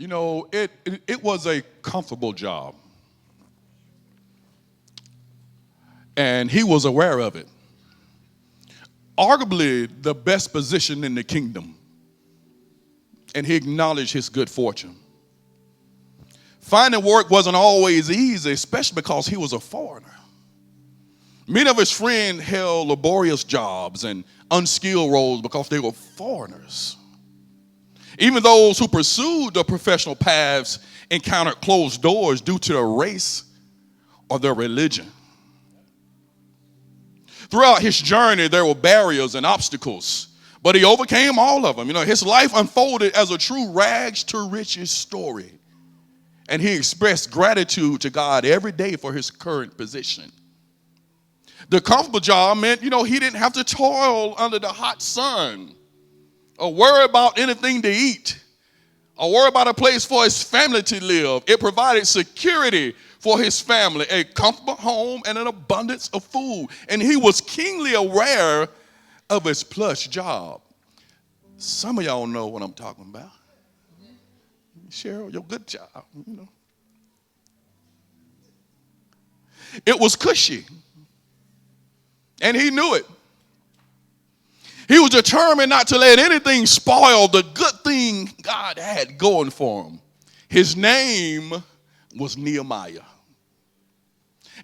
It was a comfortable job, and he was aware of it. Arguably the best position in the kingdom, and he acknowledged his good fortune. Finding work wasn't always easy, especially because he was a foreigner. Many of his friends held laborious jobs and unskilled roles because they were foreigners. Even those who pursued the professional paths encountered closed doors due to their race or their religion. Throughout his journey, there were barriers and obstacles, but he overcame all of them. His life unfolded as a true rags to riches story. And he expressed gratitude to God every day for his current position. The comfortable job meant, he didn't have to toil under the hot sun or worry about anything to eat or worry about a place for his family to live. It provided security for his family, a comfortable home and an abundance of food. And he was keenly aware of his plush job. Some of y'all know what I'm talking about. Cheryl, your good job, It was cushy, and he knew it. He was determined not to let anything spoil the good thing God had going for him. His name was Nehemiah.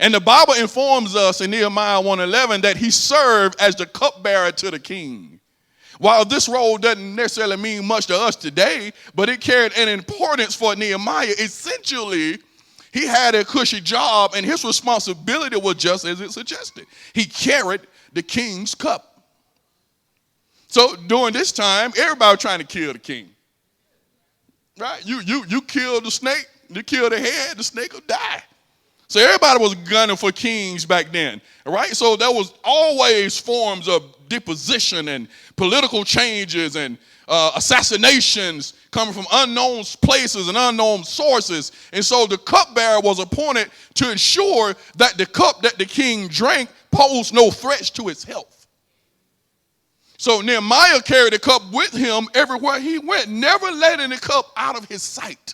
And the Bible informs us in Nehemiah 1:11 that he served as the cupbearer to the king. While this role doesn't necessarily mean much to us today, but it carried an importance for Nehemiah. Essentially, he had a cushy job, and his responsibility was just as it suggested. He carried the king's cup. So during this time, everybody was trying to kill the king. Right? You kill the snake, you kill the head, the snake will die. So everybody was gunning for kings back then, right? So there was always forms of deposition and political changes and assassinations coming from unknown places and unknown sources. And so the cupbearer was appointed to ensure that the cup that the king drank posed no threats to his health. So Nehemiah carried the cup with him everywhere he went, never letting the cup out of his sight.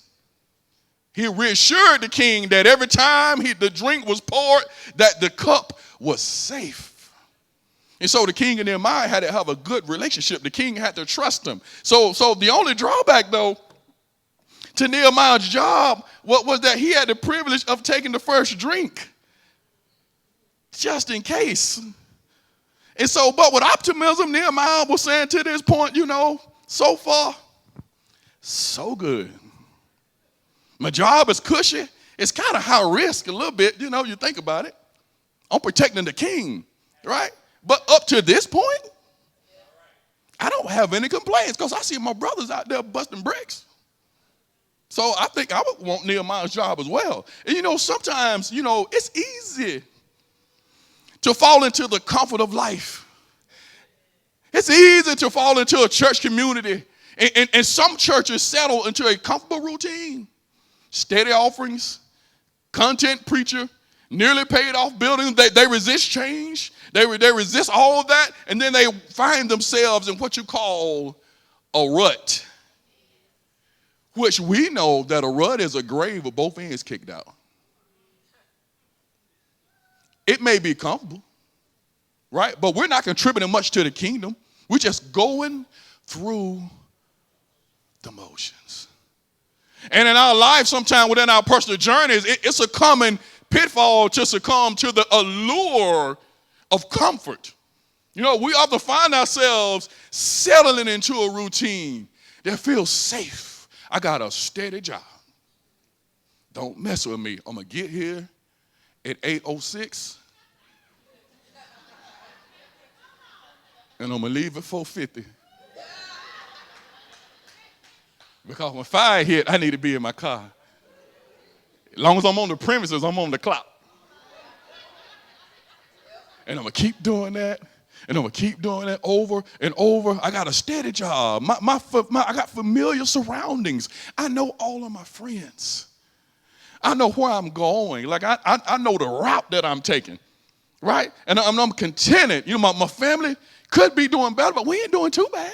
He reassured the king that every time the drink was poured, that the cup was safe. And so the king and Nehemiah had to have a good relationship. The king had to trust him. So the only drawback, though, to Nehemiah's job was that he had the privilege of taking the first drink, just in case. And so, but with optimism, Nehemiah was saying to this point, so far, so good. My job is cushy. It's kind of high risk a little bit, you think about it. I'm protecting the king, right? But up to this point, I don't have any complaints because I see my brothers out there busting bricks. So I think I would want Nehemiah's job as well. And sometimes, it's easy to fall into the comfort of life. It's easy to fall into a church community. And some churches settle into a comfortable routine. Steady offerings, content preacher, nearly paid off buildings. They resist change. They resist all of that. And then they find themselves in what you call a rut. Which we know that a rut is a grave with both ends kicked out. It may be comfortable, right? But we're not contributing much to the kingdom. We're just going through the motions. And in our life, sometime within our personal journeys, it's a common pitfall to succumb to the allure of comfort. We often find ourselves settling into a routine that feels safe. I got a steady job. Don't mess with me. I'm going to get here at 8:06. And I'm going to leave at 4:50. Because when fire hit, I need to be in my car. As long as I'm on the premises, I'm on the clock. And I'm going to keep doing that. And I'm going to keep doing that over and over. I got a steady job. I got familiar surroundings. I know all of my friends. I know where I'm going. Like, I know the route that I'm taking, right? And I'm contented. My family could be doing better, but we ain't doing too bad.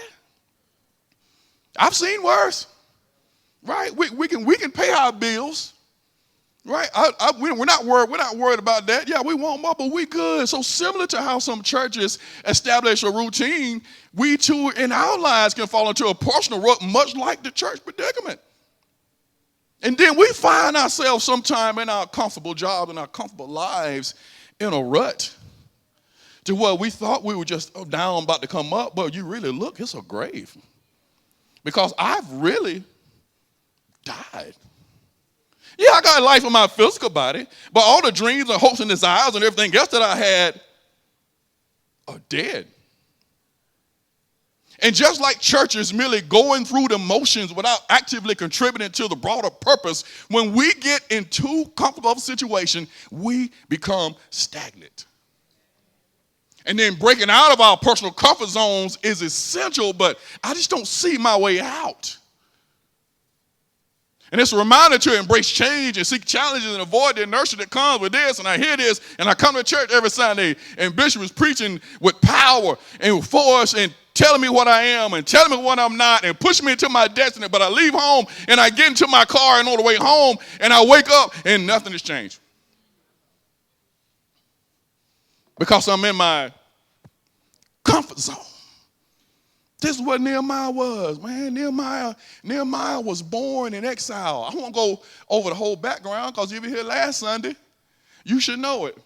I've seen worse. right? We can pay our bills, right? We're not worried about that. Yeah, we want more, but we good. So similar to how some churches establish a routine, we too in our lives can fall into a personal rut, much like the church predicament. And then we find ourselves sometime in our comfortable jobs and our comfortable lives in a rut to where we thought we were just down about to come up, but you really look, it's a grave. Because I've really died. Yeah, I got life in my physical body, but all the dreams and hopes and desires and everything else that I had are dead. And just like churches merely going through the motions without actively contributing to the broader purpose, when we get in too comfortable of a situation, we become stagnant. And then breaking out of our personal comfort zones is essential, but I just don't see my way out. And it's a reminder to embrace change and seek challenges and avoid the inertia that comes with this. And I hear this, and I come to church every Sunday, and Bishop is preaching with power and with force and telling me what I am and telling me what I'm not and pushing me into my destiny. But I leave home, and I get into my car and on the way home, and I wake up, and nothing has changed. Because I'm in my comfort zone. This is what Nehemiah was, man. Nehemiah was born in exile. I won't go over the whole background because you were here last Sunday. You should know it.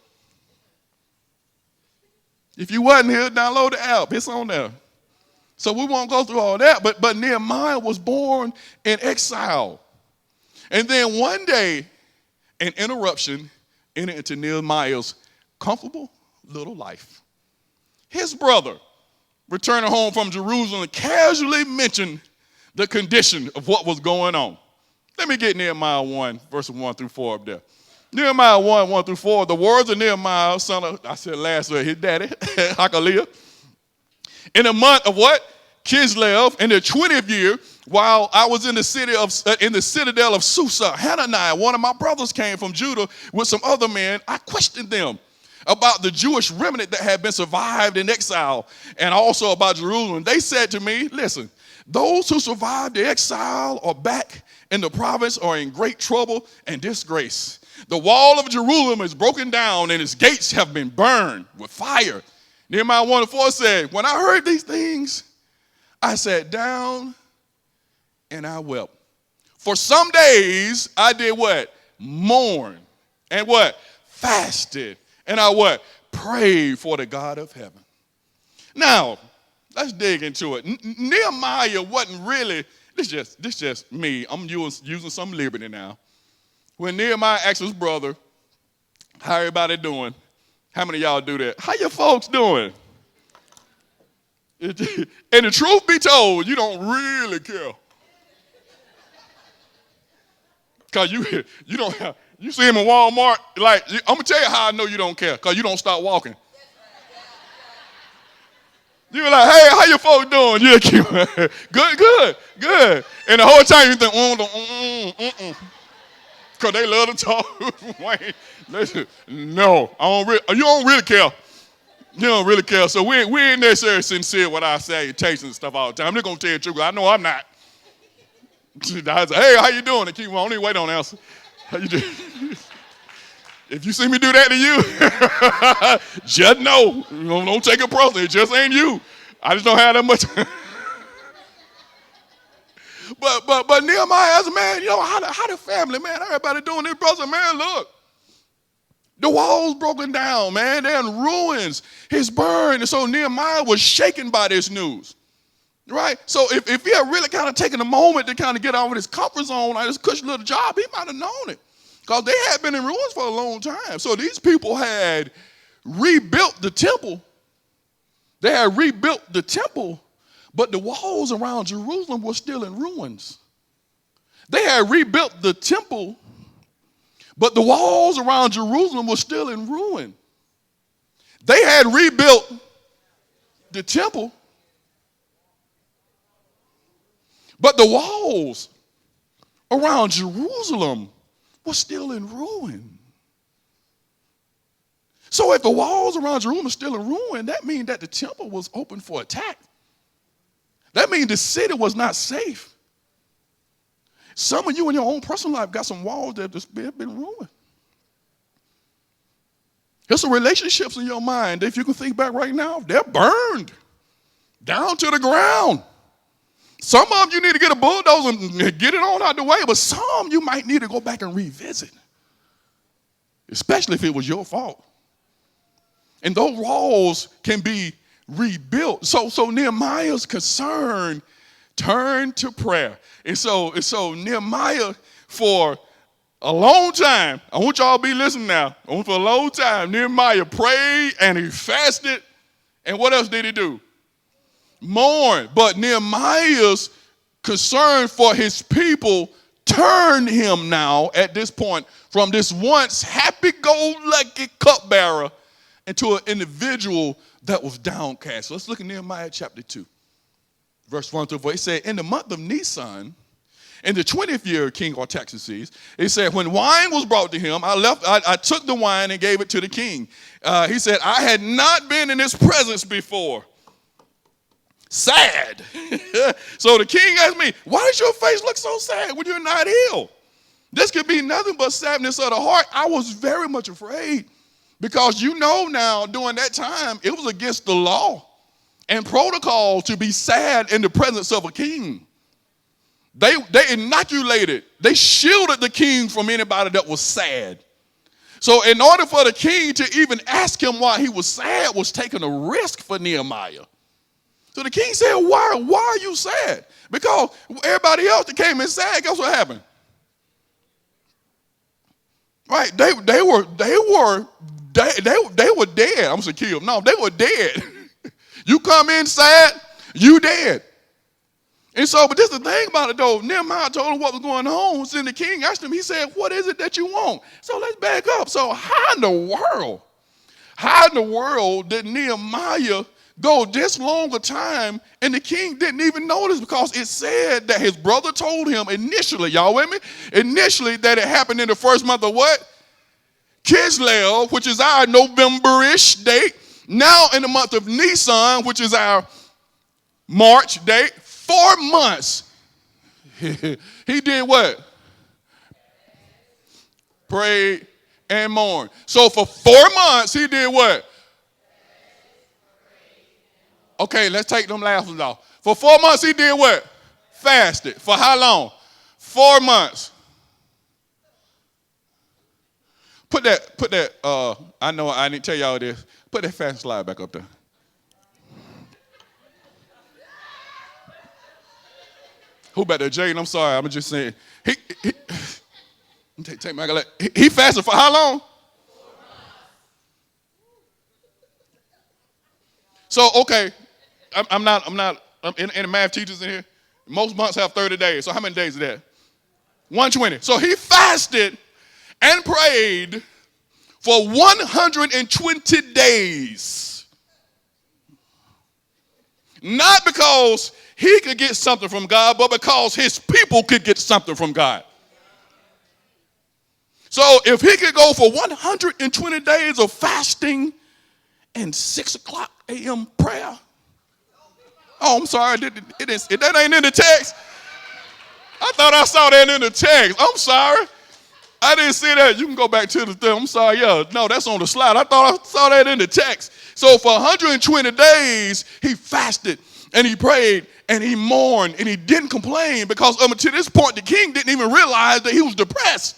If you wasn't here, download the app. It's on there. So we won't go through all that. But Nehemiah was born in exile. And then one day, an interruption entered into Nehemiah's comfortable little life. His brother, returning home from Jerusalem, casually mentioned the condition of what was going on. Let me get Nehemiah 1, verses 1 through 4 up there. Nehemiah 1, 1 through 4, the words of Nehemiah, son of, I said last week, his daddy, Hakaliah. In the month of what? Kislev, in the 20th year, while I was in the citadel of Susa, Hananiah, one of my brothers came from Judah with some other men. I questioned them about the Jewish remnant that had been survived in exile and also about Jerusalem. They said to me, listen, those who survived the exile or back in the province are in great trouble and disgrace. The wall of Jerusalem is broken down and its gates have been burned with fire. Nehemiah 1 and 4 said, when I heard these things, I sat down and I wept. For some days I did what? Mourn. And what? Fasted. And I what? Prayed for the God of heaven. Now, let's dig into it. Nehemiah wasn't really, this just me. I'm using some liberty now. When Nehemiah asked his brother, how everybody doing? How many of y'all do that? How your folks doing? And the truth be told, you don't really care. Because you don't have, you see him in Walmart, like, I'm going to tell you how I know you don't care, because you don't stop walking. You're like, hey, how your folks doing? You're cute. Good. And the whole time you think, because they love to talk. Listen, no, you don't really care. You don't really care. So we ain't necessarily sincere with our salutations and stuff all the time. I'm just going to tell you the truth, because I know I'm not. I say, hey, how you doing? And keep on, don't even wait on the answer. How you doing? If you see me do that to you, just know. Don't take it personally. It just ain't you. I just don't have that much. But Nehemiah as a man, how the family, man, everybody doing their brother, man, look. The wall's broken down, man. They're in ruins. It's burned. And so Nehemiah was shaken by this news. Right? So if he had really kind of taken a moment to kind of get out of his comfort zone, like this cushy little job, he might have known it. Because they had been in ruins for a long time. So these people had rebuilt the temple. They had rebuilt the temple, but the walls around Jerusalem were still in ruins. They had rebuilt the temple, but the walls around Jerusalem were still in ruin. They had rebuilt the temple, but the walls around Jerusalem were still in ruin. So if the walls around Jerusalem are still in ruin, that means that the temple was open for attack. That means the city was not safe. Some of you in your own personal life got some walls that have been ruined. There's some relationships in your mind that if you can think back right now, they're burned down to the ground. Some of them you need to get a bulldozer and get it on out the way, but some you might need to go back and revisit, especially if it was your fault. And those walls can be rebuilt. So Nehemiah's concern turned to prayer. And so Nehemiah, for a long time, I want y'all to be listening now. For a long time, Nehemiah prayed and he fasted. And what else did he do? Mourn. But Nehemiah's concern for his people turned him now at this point from this once happy-go-lucky cupbearer into an individual that was downcast. So let's look at Nehemiah chapter 2, verse 1 through 4. It said, in the month of Nisan, in the 20th year of King Artaxerxes, it said, when wine was brought to him, I took the wine and gave it to the king. He said, I had not been in his presence before. Sad. So the king asked me, why does your face look so sad when you're not ill? This could be nothing but sadness of the heart. I was very much afraid because now during that time, it was against the law and protocol to be sad in the presence of a king. They inoculated, they shielded the king from anybody that was sad. So in order for the king to even ask him why he was sad was taking a risk for Nehemiah. So the king said, why are you sad? Because everybody else that came in sad, guess what happened? Right, they were dead. I'm saying kill. No, they were dead. You come in sad, you dead. And so, but this is the thing about it though. Nehemiah told him what was going on. So then the king asked him, he said, what is it that you want? So let's back up. So how in the world did Nehemiah go this long a time and the king didn't even notice? Because it said that his brother told him initially, y'all with me? Initially that it happened in the first month of what? Kislev, which is our November-ish date. Now in the month of Nisan, which is our March date. 4 months. He did what? Prayed and mourned. So for 4 months, he did what? Okay, let's take them last ones off. For 4 months, he did what? Fasted. For how long? 4 months. Put that, I know I didn't tell y'all this. Put that fast slide back up there. Who better, Jane? I'm sorry. I'm just saying. Take my leg. He fasted for how long? 4 months. So okay, I'm any math teachers in here. Most months have 30 days. So how many days is that? 120. So he fasted and prayed for 120 days. Not because he could get something from God, but because his people could get something from God. So if he could go for 120 days of fasting and 6 o'clock a.m. prayer. Oh, I'm sorry. That ain't in the text. I thought I saw that in the text. I'm sorry. I didn't see that. You can go back to the thing. I'm sorry. Yeah, no, that's on the slide. I thought I saw that in the text. So for 120 days, he fasted and he prayed and he mourned and he didn't complain because up to this point, the king didn't even realize that he was depressed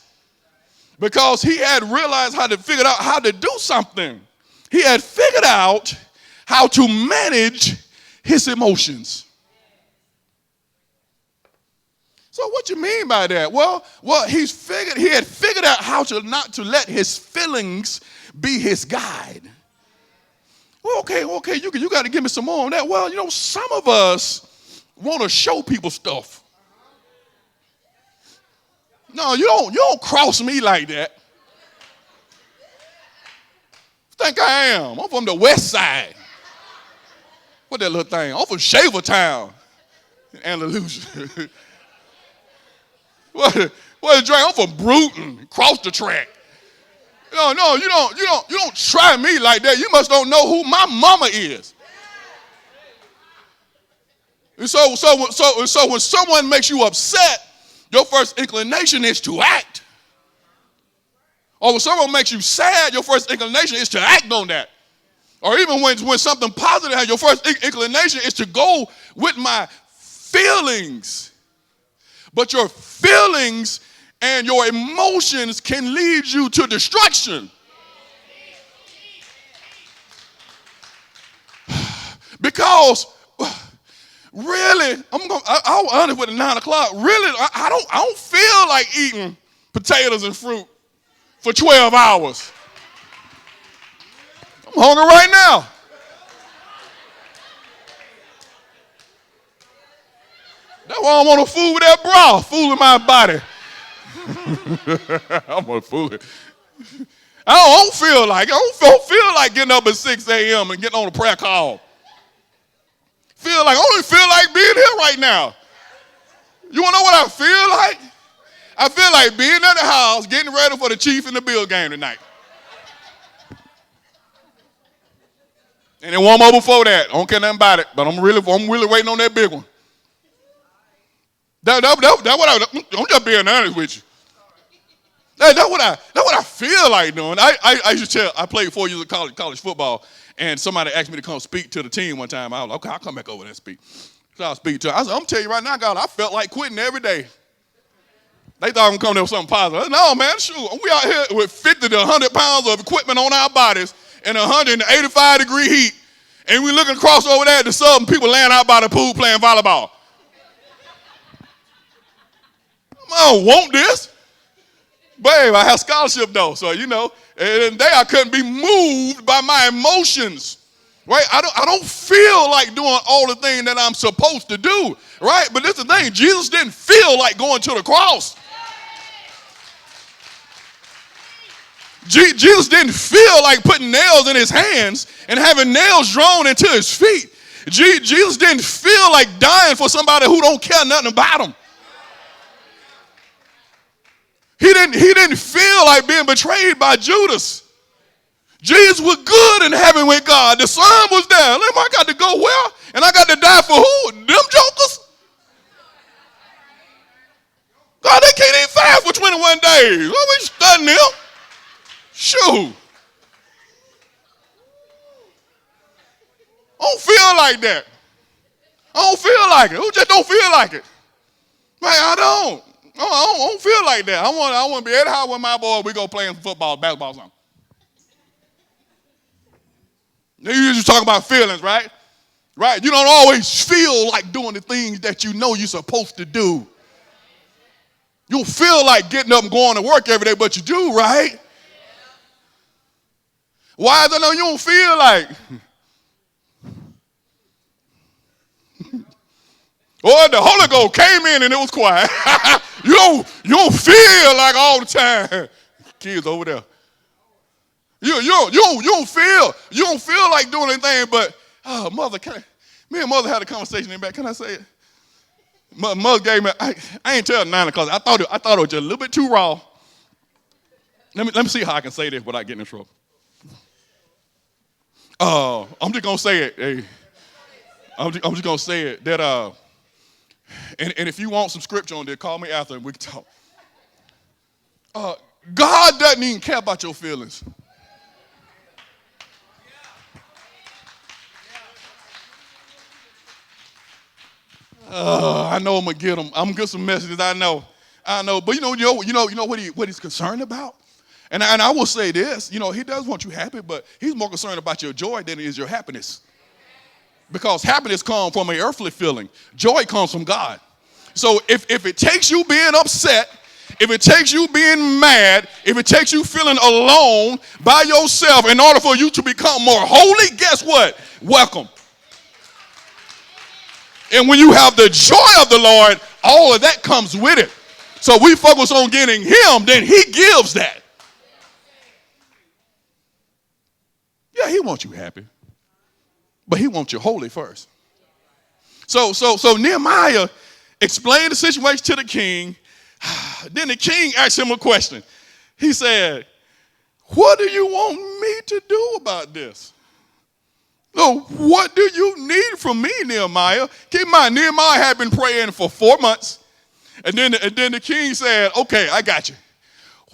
because he had realized how to figure out how to do something. He had figured out how to manage his emotions. So what you mean by that? Well, he had figured out how to not to let his feelings be his guide. Well, okay, you got to give me some more on that. Well, some of us want to show people stuff. No, you don't cross me like that. Think I am? I'm from the west side. What that little thing? I'm from Shavertown, Andalusia. What is drink? I'm from Bruton, cross the track. No, you don't try me like that. You must don't know who my mama is. And so when someone makes you upset, your first inclination is to act. Or when someone makes you sad, your first inclination is to act on that. Or even when something positive happens, your first inclination is to go with my feelings. But your feelings and your emotions can lead you to destruction. Because really, I'll honest with the 9 o'clock. Really, I don't feel like eating potatoes and fruit for 12 hours. I'm hungry right now. That's why I want to fool with that broth, fooling my body. I'm gonna fool it. I don't feel like getting up at 6 a.m. and getting on a prayer call. I only feel like being here right now. You want to know what I feel like? I feel like being at the house, getting ready for the Chiefs and the Bills game tonight. And then one more before that. I don't care nothing about it, but I'm really waiting on that big one. That's what I'm just being honest with you. That's what I feel like doing. I played 4 years of college football, and somebody asked me to come speak to the team one time. I was like, okay, I'll come back over there and speak. So I'll speak to them. I said, I'm telling you right now, God, I felt like quitting every day. They thought I was coming there with something positive. I said, no, man, shoot. We out here with 50 to 100 pounds of equipment on our bodies in 185-degree heat, and we looking across over there at the sub, and people laying out by the pool playing volleyball. I don't want this. Babe, I have scholarship though, so and there I couldn't be moved by my emotions, right? I don't feel like doing all the things that I'm supposed to do, right? But this is the thing, Jesus didn't feel like going to the cross. Jesus didn't feel like putting nails in his hands and having nails drawn into his feet. Jesus didn't feel like dying for somebody who don't care nothing about him. He didn't feel like being betrayed by Judas. Jesus was good in heaven with God. The Son was there. I got to go where? And I got to die for who? Them jokers? God, they can't eat fast for 21 days. What we studying them? Shoot. I don't feel like that. I don't feel like it. Who just don't feel like it? Man, I don't feel like that. I want to be at the house with my boy. We go playing football, basketball, something. You just talk about feelings, right? Right? You don't always feel like doing the things that you know you're supposed to do. You don't feel like getting up and going to work every day, but you do, right? Why is it no you don't feel like? Or the Holy Ghost came in and it was quiet. You don't feel like all the time. Kids over there. You don't feel like doing anything, but mother, me and mother had a conversation in back. Can I say it? Mother gave me. I ain't telling 9 o'clock. I thought it was just a little bit too raw. Let me see how I can say this without getting in trouble. I'm just gonna say it. Hey, I'm just gonna say it that and if you want some scripture on there, call me after and we can talk. God doesn't even care about your feelings. I know I'm gonna get them. I'm gonna get some messages. I know. But you know what he's concerned about. And I will say this. He does want you happy, but he's more concerned about your joy than he is your happiness. Because happiness comes from an earthly feeling. Joy comes from God. So if it takes you being upset, if it takes you being mad, if it takes you feeling alone by yourself in order for you to become more holy, guess what? Welcome. And when you have the joy of the Lord, all of that comes with it. So we focus on getting him, then he gives that. Yeah, he wants you happy. But he wants you holy first. So Nehemiah explained the situation to the king. Then the king asked him a question. He said, what do you want me to do about this? No, what do you need from me, Nehemiah? Keep in mind, Nehemiah had been praying for 4 months. And then the king said, okay, I got you.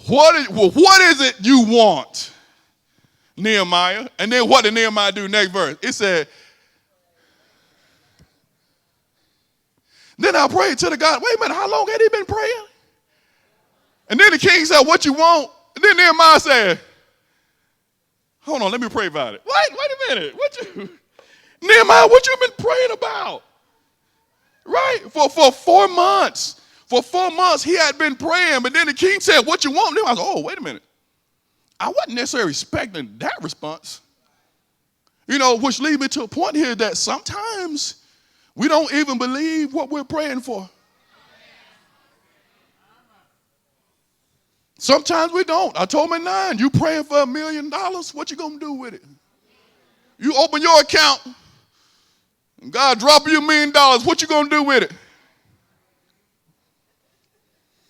What is it you want, Nehemiah? And then what did Nehemiah do next verse? It said, then I prayed to the God. Wait a minute, how long had he been praying? And then the king said, what you want? And then Nehemiah said, hold on, let me pray about it. Wait a minute. Nehemiah, what you been praying about? Right? For 4 months. For 4 months, he had been praying, but then the king said, what you want? Nehemiah said, oh, wait a minute. I wasn't necessarily expecting that response. Which leads me to a point here that sometimes we don't even believe what we're praying for. Sometimes we don't. I told him at 9, you praying for $1 million, what you going to do with it? You open your account, and God drop you $1 million, what you going to do with it?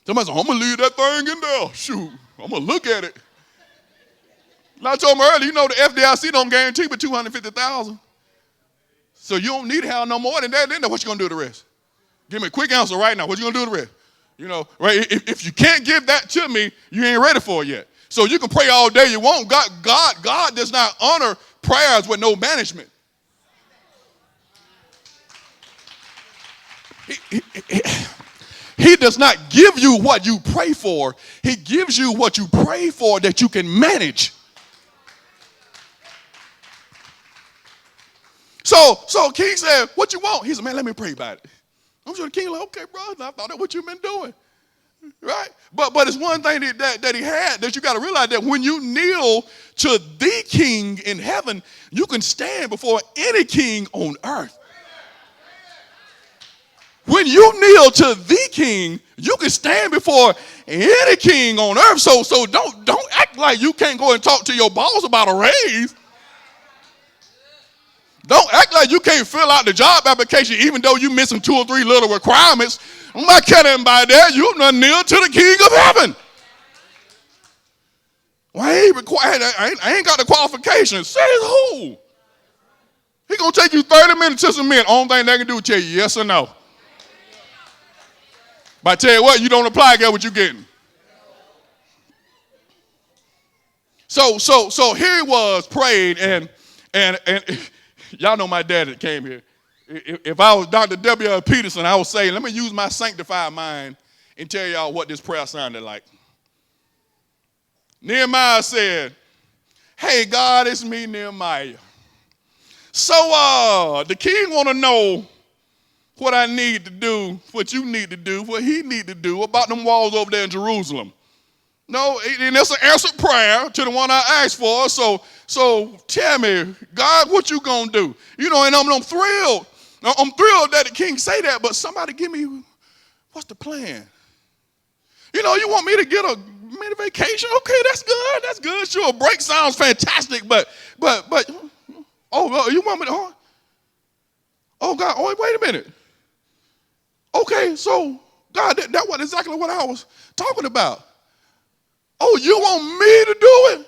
Somebody said, I'm going to leave that thing in there. Shoot, I'm going to look at it. And I told him earlier, the FDIC don't guarantee but $250,000. So you don't need to have no more than that. Then what you going to do with the rest? Give me a quick answer right now. What you going to do with the rest? Right? If you can't give that to me, you ain't ready for it yet. So you can pray all day you want. God does not honor prayers with no management. He does not give you what you pray for. He gives you what you pray for that you can manage. So king said, what you want? He said, man, let me pray about it. I'm sure the king like, okay, bro, I thought that's what you've been doing. Right? But it's one thing that he had that you got to realize that when you kneel to the king in heaven, you can stand before any king on earth. When you kneel to the king, you can stand before any king on earth. So don't act like you can't go and talk to your boss about a raise. Don't act like you can't fill out the job application even though you're missing 2 or 3 little requirements. I'm not kidding by that. You're not kneel to the king of heaven. Well, I ain't got the qualifications. Says who? He going to take you 30 minutes to submit. Only thing they can do is tell you yes or no. But I tell you what, you don't apply, get what you're getting. So here he was, prayed, and y'all know my dad that came here. If I was Dr. W. Peterson, I would say, let me use my sanctified mind and tell y'all what this prayer sounded like. Nehemiah said, hey, God, it's me, Nehemiah. So the king want to know what I need to do, what you need to do, what he need to do about them walls over there in Jerusalem. No, and that's an answered prayer to the one I asked for. So tell me, God, what you gonna do? And I'm thrilled. I'm thrilled that the king say that, but somebody give me, what's the plan? You want me to get a mini vacation? Okay, that's good. That's good. Sure, a break sounds fantastic, but you want me to? Oh God, wait a minute. Okay, so God, that was exactly what I was talking about. Oh, you want me to do it?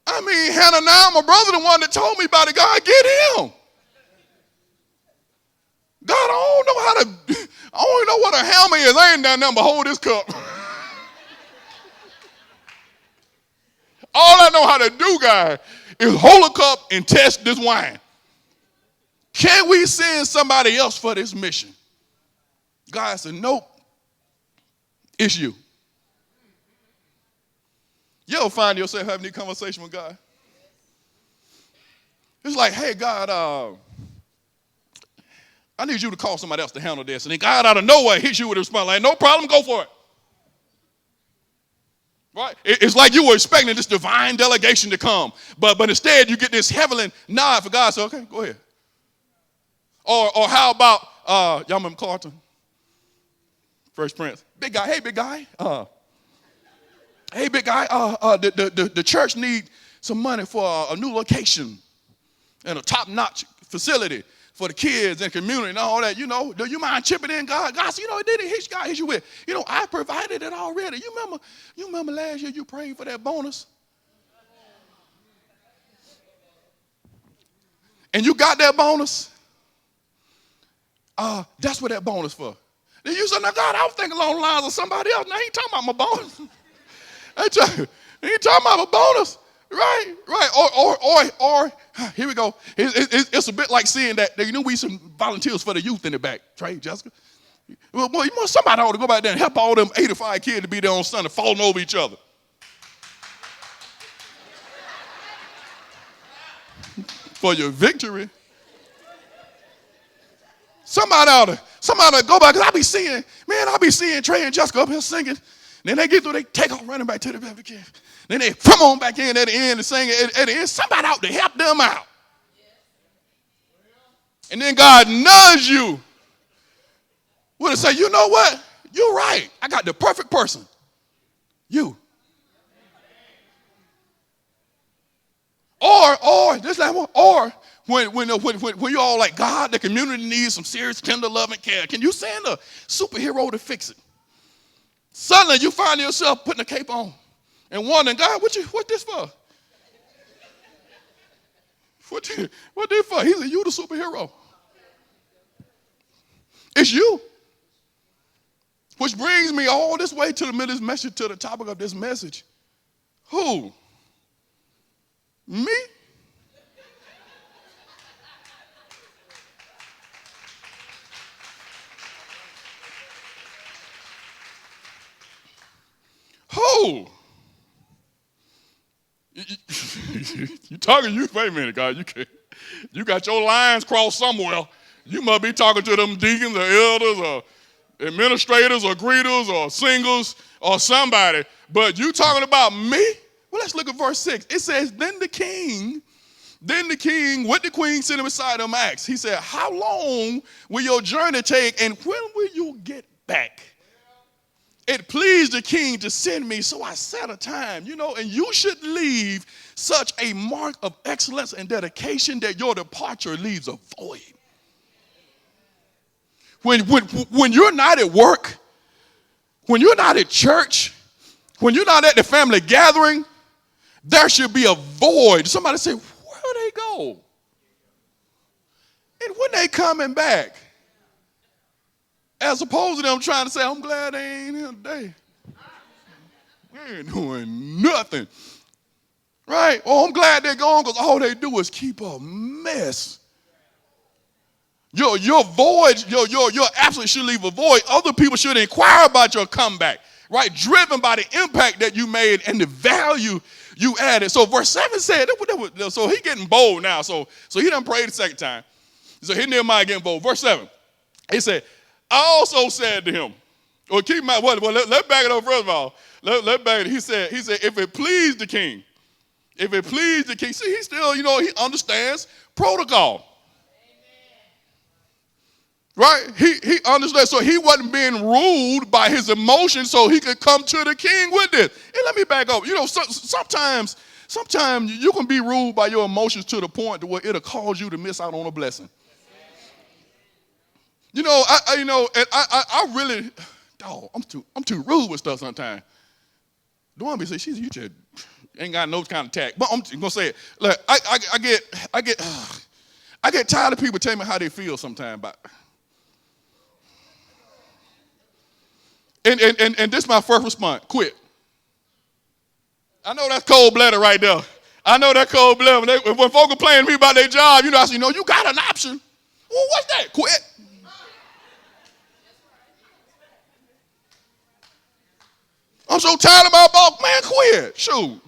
I mean, Hannah, my brother, the one that told me about it, God, get him. God, I don't know what a hammer is. I ain't done nothing but hold this cup. All I know how to do, God, is hold a cup and test this wine. Can we send somebody else for this mission? God said, nope, it's you. You ever find yourself having a conversation with God? It's like, hey, God, I need you to call somebody else to handle this. And then God out of nowhere hits you with a response like, no problem, go for it. Right? It's like you were expecting this divine delegation to come. But instead you get this heavenly nod for God. So, okay, go ahead. Or how about, y'all remember Carlton? Fresh Prince. Big guy, hey, big guy. Hey, big guy, the church need some money for a new location and a top-notch facility for the kids and community and all that. Do you mind chipping in, God? God said, it didn't hit God hit you with. I provided it already. You remember last year you prayed for that bonus? And you got that bonus? That's what that bonus for. Then you say, now God, I was thinking along the lines of somebody else. Now he ain't talking about my bonus. He ain't talking about my bonus. Right. Or here we go. It's a bit like seeing that you know we some volunteers for the youth in the back. Right, Jessica? Well, somebody ought to go back there and help all them 85 kids to be there on Sunday falling over each other. For your victory. Somebody ought to go back, because I be seeing Trey and Jessica up here singing. Then they get through, they take off running back to the baby kid. Then they come on back in at the end and sing at the end. Somebody ought to help them out. And then God nudges you. Would it say, you know what? You're right. I got the perfect person. You. Or this like one. Or when you all like, God, the community needs some serious, tender love and care. Can you send a superhero to fix it? Suddenly you find yourself putting a cape on and wondering, God, what this for? What this for? He said, you the superhero. It's you. Which brings me all this way to the middle of this message, to the topic of this message. Who? Me? Who? You talking, wait a minute, God, you got your lines crossed somewhere. You must be talking to them deacons or elders or administrators or greeters or singers or somebody. But you talking about me? Well, let's look at verse 6. It says, then the king with the queen sitting beside him asked. He said, how long will your journey take and when will you get back? It pleased the king to send me, so I set a time, and you should leave such a mark of excellence and dedication that your departure leaves a void. When you're not at work, when you're not at church, when you're not at the family gathering, there should be a void. Somebody say, where they go? And when they coming back? As opposed to them trying to say, I'm glad they ain't here today. We ain't doing nothing. Right? Oh, I'm glad they're gone because all they do is keep a mess. Your void, your absence should leave a void. Other people should inquire about your comeback. Right? Driven by the impact that you made and the value you added. So verse 7 said, so he getting bold now. So he done prayed the second time. So here Nehemiah getting bold. Verse 7, he said, I also said to him, or keep in mind, let's back it up first of all. Let's back it. He said, if it pleased the king, see, he still, he understands protocol. Right? He understands, so he wasn't being ruled by his emotions so he could come to the king with this. And let me back up. Sometimes you can be ruled by your emotions to the point to where it'll cause you to miss out on a blessing. I really, I'm too rude with stuff sometimes. The one be say, you just ain't got no kind of tact. But I'm gonna say it. Look, I get tired of people telling me how they feel sometimes. But and this is my first response: quit. I know that's cold-blooded right there. I know that cold-blooded. When folks complain to me about their job, I say, you got an option. Well, what's that? Quit. I'm so tired of my boss, man, quit. Shoot.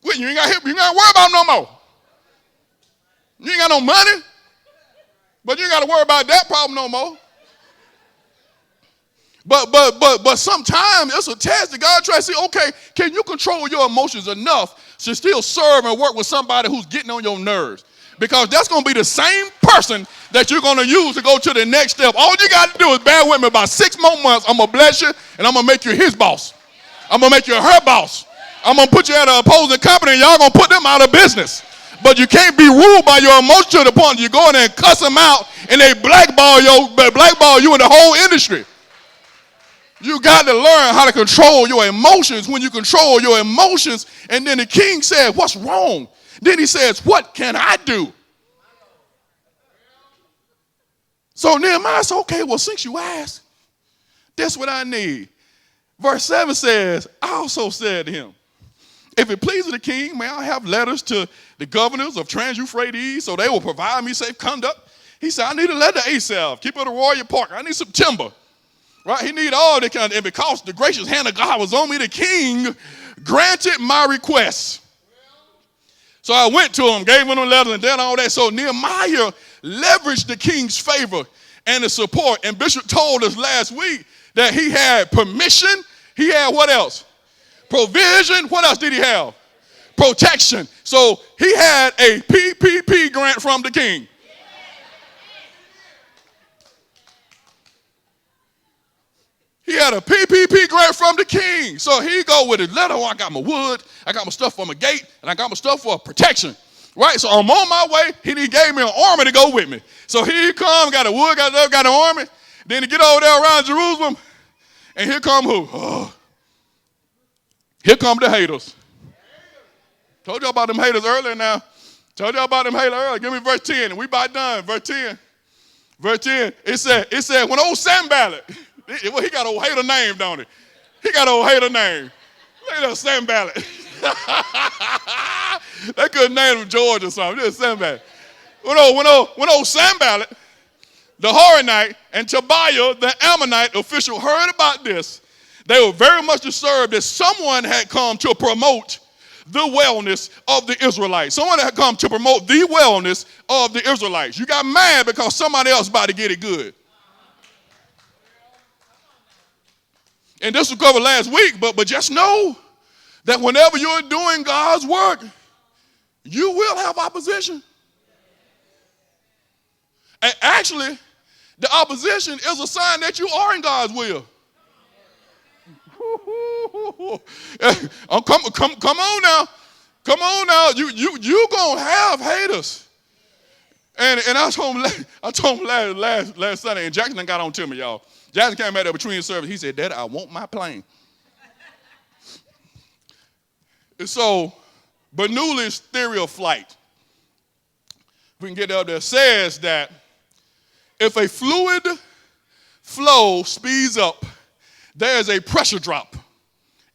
Quit, you ain't got to worry about them no more. You ain't got no money, but you ain't got to worry about that problem no more. But sometimes it's a test that God tries to say, okay, can you control your emotions enough to still serve and work with somebody who's getting on your nerves? Because that's going to be the same person that you're going to use to go to the next step. All you got to do is bear with me about 6 more months. I'm going to bless you, and I'm going to make you his boss. I'm going to make you her boss. I'm going to put you at an opposing company, and y'all going to put them out of business. But you can't be ruled by your emotions to the point that you go in there and cuss them out, and they blackball you in the whole industry. You got to learn how to control your emotions. When you control your emotions, and then the king said, what's wrong? Then he says, what can I do? So Nehemiah said, okay, well, since you asked, that's what I need. Verse 7 says, I also said to him, if it pleases the king, may I have letters to the governors of Trans-Euphrates so they will provide me safe conduct? He said, I need a letter to Asaph, keeper of the royal park. I need some timber. Right? He need all that kind of, and because the gracious hand of God was on me, the king granted my request. So I went to him, gave him the letters and did all that. So Nehemiah leveraged the king's favor and the support. And Bishop told us last week that he had permission. He had what else? Provision. What else did he have? Protection. So he had a PPP grant from the king. He had a PPP grant from the king. So he go with his letter. Oh, I got my wood. I got my stuff for my gate. And I got my stuff for protection. Right? So I'm on my way. He gave me an army to go with me. So here he come, got a wood, got an army. Then he get over there around Jerusalem. And here come who? Oh. Here come the haters. Told y'all about them haters earlier now. Told y'all about them haters earlier. Give me verse 10 and we about done. Verse 10. Verse 10. It said when old Sanballat, well, he got old hater name, don't he? He got old hater name. Look at that Sanballat. That could name him George or something. Just Sanballat. When old Sanballat, the Horonite, and Tobiah, the Ammonite official, heard about this, they were very much disturbed that someone had come to promote the wellness of the Israelites. Someone had come to promote the wellness of the Israelites. You got mad because somebody else about to get it good. And this was covered last week, but just know that whenever you're doing God's work, you will have opposition. And actually, the opposition is a sign that you are in God's will. Come on now. Come on now. You gonna have haters. And I told him last Sunday, and Jackson got on to me, y'all. Jackson came back there between service. He said, Daddy, I want my plane. And so, Bernoulli's theory of flight, if we can get up there, says that if a fluid flow speeds up, there is a pressure drop.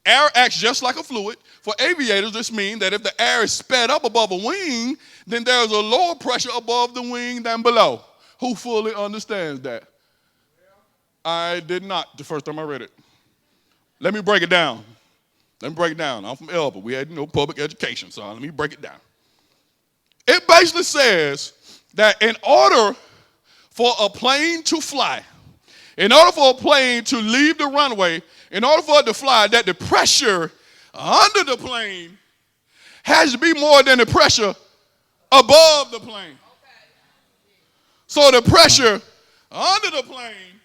Air acts just like a fluid. For aviators, this means that if the air is sped up above a wing, then there is a lower pressure above the wing than below. Who fully understands that? I did not the first time I read it. Let me break it down. I'm from Elba. We had no public education, so let me break it down. It basically says that in order for a plane to fly, in order for a plane to leave the runway, in order for it to fly, that the pressure under the plane has to be more than the pressure above the plane. So the pressure under the plane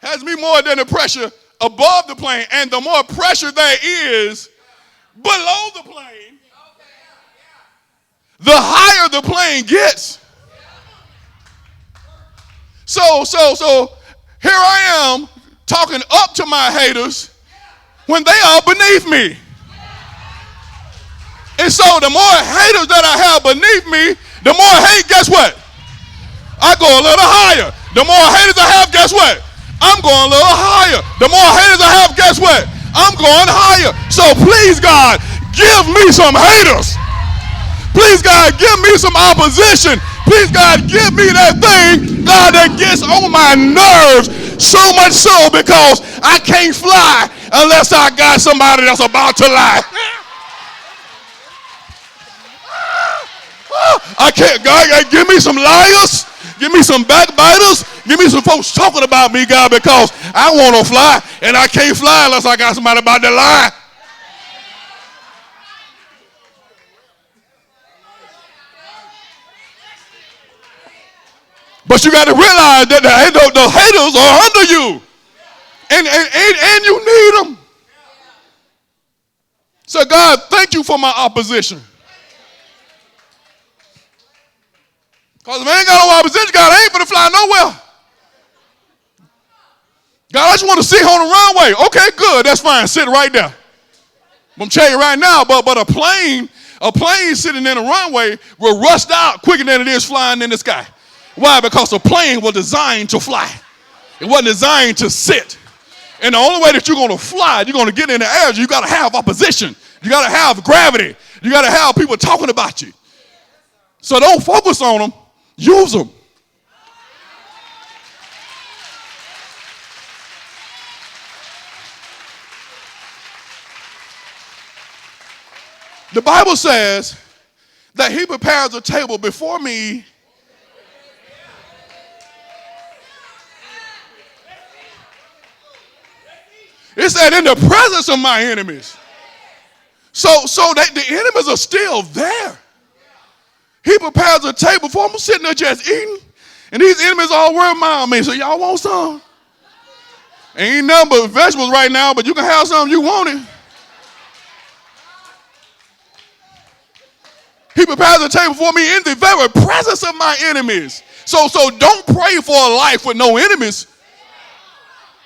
has to be more than the pressure above the plane. And the more pressure there is below the plane, the higher the plane gets. So here I am talking up to my haters when they are beneath me. And so the more haters that I have beneath me, the more hate, guess what? I go a little higher. The more haters I have, guess what? I'm going a little higher. The more haters I have, guess what? I'm going higher. So please, God, give me some haters. Please, God, give me some opposition. Please, God, give me that thing, God, that gets on my nerves so much so because I can't fly unless I got somebody that's about to lie. I can't, God, give me some liars. Give me some backbiters. Give me some folks talking about me, God, because I want to fly and I can't fly unless I got somebody about to lie. But you got to realize that the haters are under you. And you need them. So God, thank you for my opposition. Because if I ain't got no opposition, God, I ain't going to fly nowhere. God, I just want to sit on the runway. Okay, good. That's fine. Sit right there. I'm telling you right now, but a plane sitting in a runway will rust out quicker than it is flying in the sky. Why? Because the plane was designed to fly. It wasn't designed to sit. And the only way that you're going to fly, you're going to get in the air, you got to have opposition. You got to have gravity. You got to have people talking about you. So don't focus on them. Use them. The Bible says that he prepares a table before me. It said in the presence of my enemies. So that the enemies are still there. He prepares a table before I'm sitting there just eating. And these enemies all worry about me. So y'all want some? Ain't nothing but vegetables right now, but you can have something you want it. He prepares a table for me in the very presence of my enemies. So don't pray for a life with no enemies.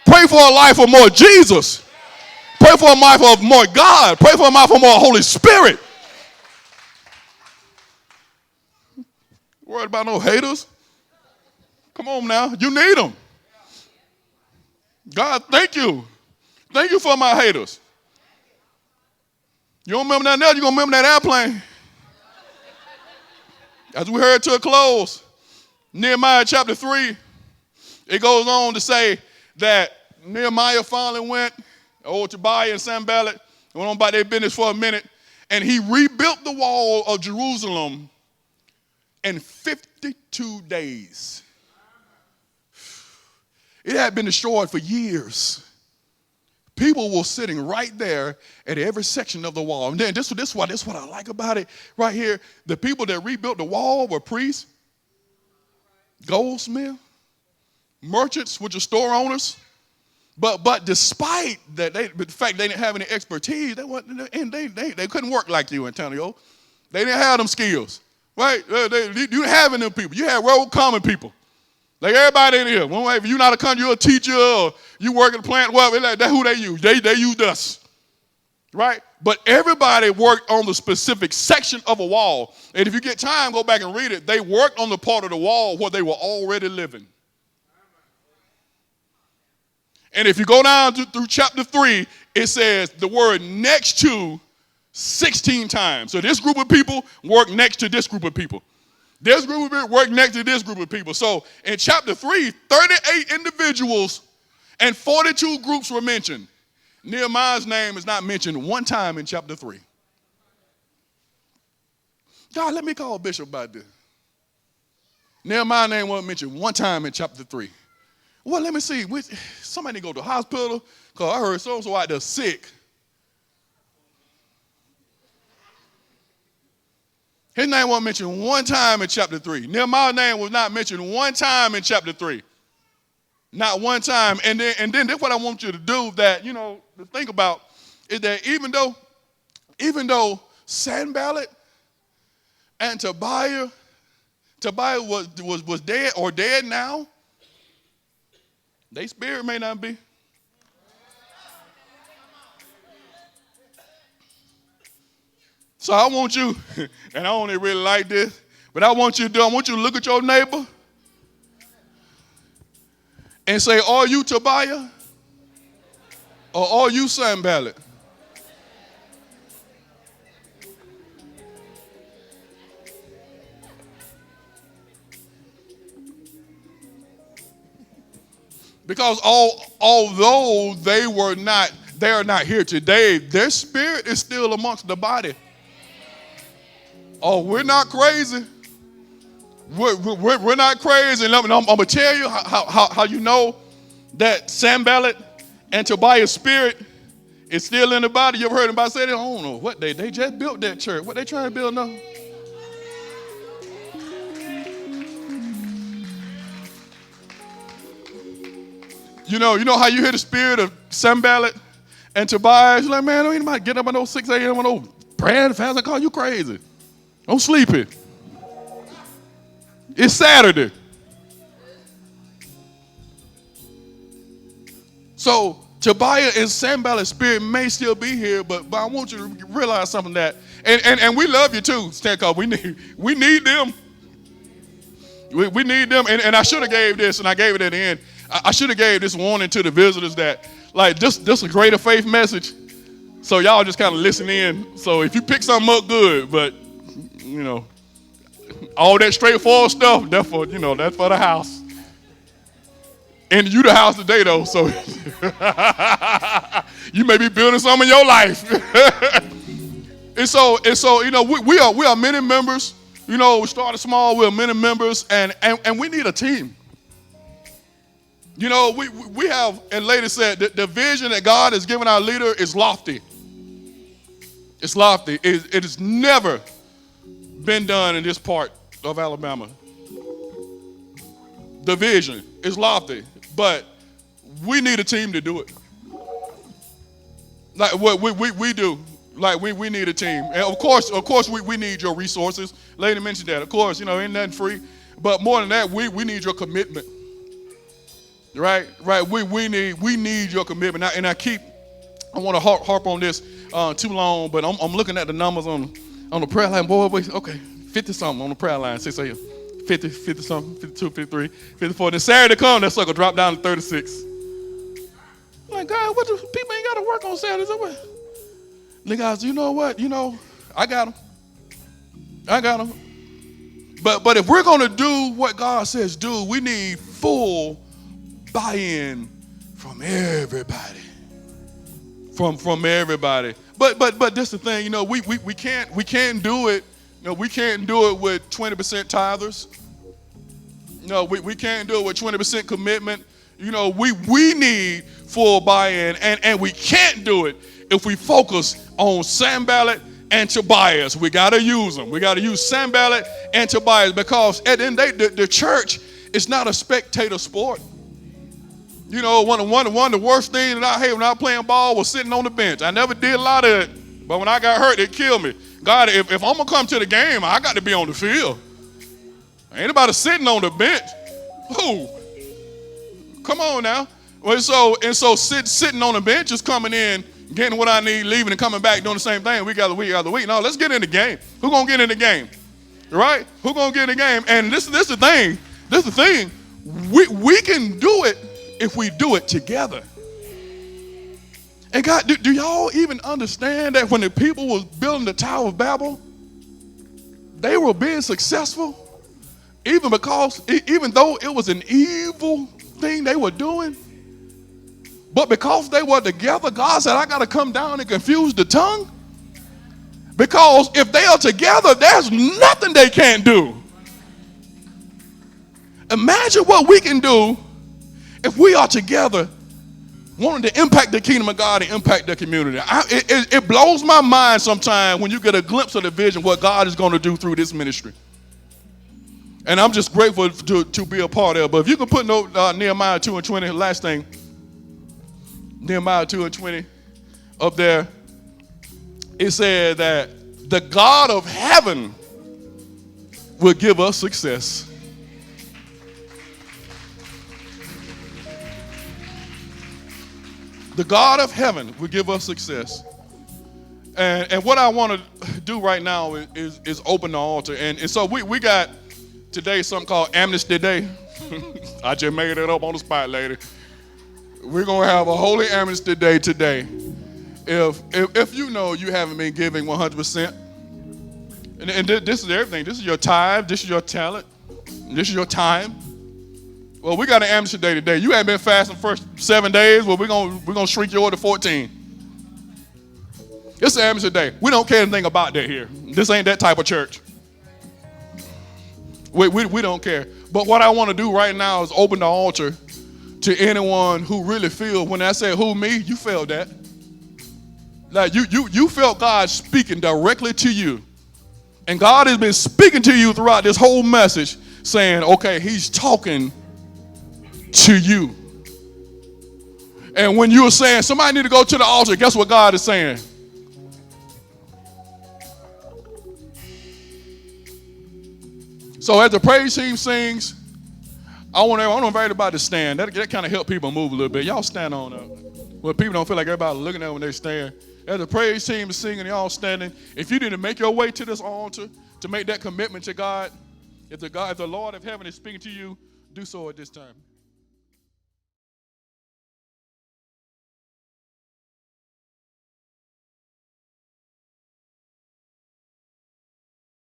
Pray for a life of more Jesus. Pray for a life of more God. Pray for a life of more Holy Spirit. Worried about no haters? Come on now. You need them. God, thank you. Thank you for my haters. You don't remember that now? You're going to remember that airplane. As we heard to a close, Nehemiah chapter 3, it goes on to say that Nehemiah finally went, old Tobiah and Sanballat, went on about their business for a minute, and he rebuilt the wall of Jerusalem in 52 days. It had been destroyed for years. People were sitting right there at every section of the wall. And then this is what I like about it right here. The people that rebuilt the wall were priests, goldsmiths, merchants, which are store owners. But despite that, the fact they didn't have any expertise, they couldn't work like you, Antonio. They didn't have them skills, right? You didn't have any of them people. You had real common people. Like everybody in here. If you're not a country, you're a teacher or you work in the plant, well, that's who they use. They used us, right? But everybody worked on the specific section of a wall. And if you get time, go back and read it. They worked on the part of the wall where they were already living. And if you go down through chapter 3, it says the word next to 16 times. So this group of people work next to this group of people. This group of people work next to this group of people. So in chapter 3, 38 individuals and 42 groups were mentioned. Nehemiah's name is not mentioned one time in chapter 3. God, let me call Bishop about this. Nehemiah's name wasn't mentioned one time in chapter 3. Well, let me see. Somebody go to the hospital because I heard so-and-so out there sick. His name wasn't mentioned one time in chapter 3. Nehemiah's name was not mentioned one time in chapter 3. Not one time. And then that's what I want you to do that, to think about is that even though Sanballat and Tobiah was dead or dead now, their spirit may not be. So I want you, and I only really like this, but I want you to look at your neighbor and say, are you Tobiah or are you Sanballat? Because although they are not here today, their spirit is still amongst the body. Oh, we're not crazy. We're not crazy. And I'm going to tell you how you know that Sanballat and Tobiah's spirit is still in the body. You ever heard anybody say that? I don't know. What they just built that church. What they trying to build now? You know how you hear the spirit of Sanballat and Tobiah? You're like, man, don't anybody get up at those 6 a.m. and those praying fast. I call you crazy. Don't sleep it. It's Saturday. So Tobiah and Sanballat's spirit may still be here, but I want you to realize something that, and we love you too, Stan, because we need them. We need them. And I should have gave this, and I gave it at the end. I should have gave this warning to the visitors that, like, this a greater faith message. So y'all just kind of listen in. So if you pick something up, good. But, you know, all that straightforward stuff, that's for the house. And you the house today, though. So you may be building some in your life. and so we are many members. You know, we started small. We're many members, and we need a team. You know, we have, and lady said, the vision that God has given our leader is lofty. It's lofty. It has never been done in this part of Alabama. The vision is lofty, but we need a team to do it. Like what we do. Like we need a team. And of course we need your resources. Lady mentioned that. Of course, ain't nothing free. But more than that, we need your commitment. Right? We need your commitment. I want to harp on this too long, but I'm looking at the numbers on the prayer line. Boy, okay, 50 something on the prayer line. 50 something, 52, 53, 54. Then Saturday come, that sucker drop down to 36. I'm like, God, what the people ain't got to work on Saturdays? The guys, you know what? I got them. But if we're going to do what God says do, we need full buy-in from everybody. From everybody. But this is the thing, we can't do it. We can't do it with 20% tithers. No, we can't do it with 20% commitment. We need full buy-in, and we can't do it if we focus on Sanballat and Tobias. We got to use them. We got to use Sanballat and Tobias, because at the end of the day, the church is not a spectator sport. One of the worst things that I hate when I was playing ball was sitting on the bench. I never did a lot of it, but when I got hurt, it killed me. God, if I'm going to come to the game, I got to be on the field. Ain't nobody sitting on the bench. Who? Come on now. Well, so sitting on the bench is coming in, getting what I need, leaving and coming back, doing the same thing week after week after week. No, let's get in the game. Who going to get in the game? Right? Who going to get in the game? And this is the thing. This is the thing. We can do it if we do it together. And God, do y'all even understand that when the people was building the Tower of Babel, they were being successful, even though it was an evil thing they were doing, but because they were together, God said, I got to come down and confuse the tongue, because if they are together, there's nothing they can't do. Imagine what we can do if we are together, wanting to impact the kingdom of God and impact the community. It blows my mind sometimes when you get a glimpse of the vision, what God is going to do through this ministry. And I'm just grateful to be a part of it. But if you can put Nehemiah 2:20, last thing, Nehemiah 2:20 up there, it said that the God of heaven will give us success. The God of heaven will give us success. And what I want to do right now is open the altar. And so we got today something called Amnesty Day. I just made it up on the spot, lady. We're going to have a holy Amnesty Day today. If you haven't been giving 100%, and this is everything. This is your time. This is your talent. This is your time. Well, we got an amnesty day today. You haven't been fasting the first 7 days. Well, we're gonna shrink your order to 14. It's an amnesty day. We don't care anything about that here. This ain't that type of church. We don't care. But what I want to do right now is open the altar to anyone who really feels, when I say who, me, you felt that. Like you felt God speaking directly to you. And God has been speaking to you throughout this whole message, saying, okay, he's talking to you. And when you were saying somebody need to go to the altar, guess what God is saying? So as the praise team sings, I want everybody to stand. That kind of help people move a little bit. Y'all stand on up. Well, people don't feel like everybody looking at them when they stand. As the praise team is singing, y'all standing. If you didn't make your way to this altar to make that commitment to God, If the Lord of heaven is speaking to you, do so at this time.